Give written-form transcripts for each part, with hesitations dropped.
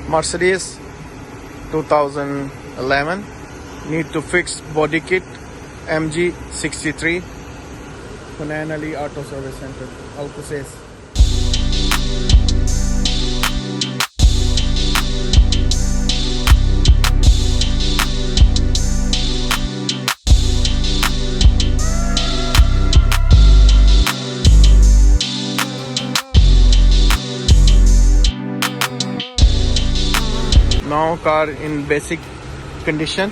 Mercedes 2011. Need to fix body kit. MG 63. Finally Auto Service Center. Auto says. Now car in basic condition.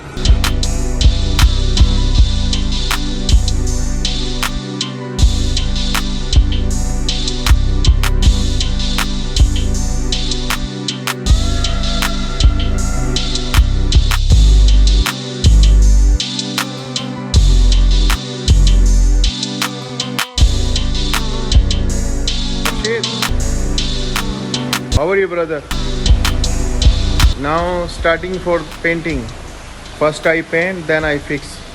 How are you, brother? Now starting for painting. First I paint, then I fix.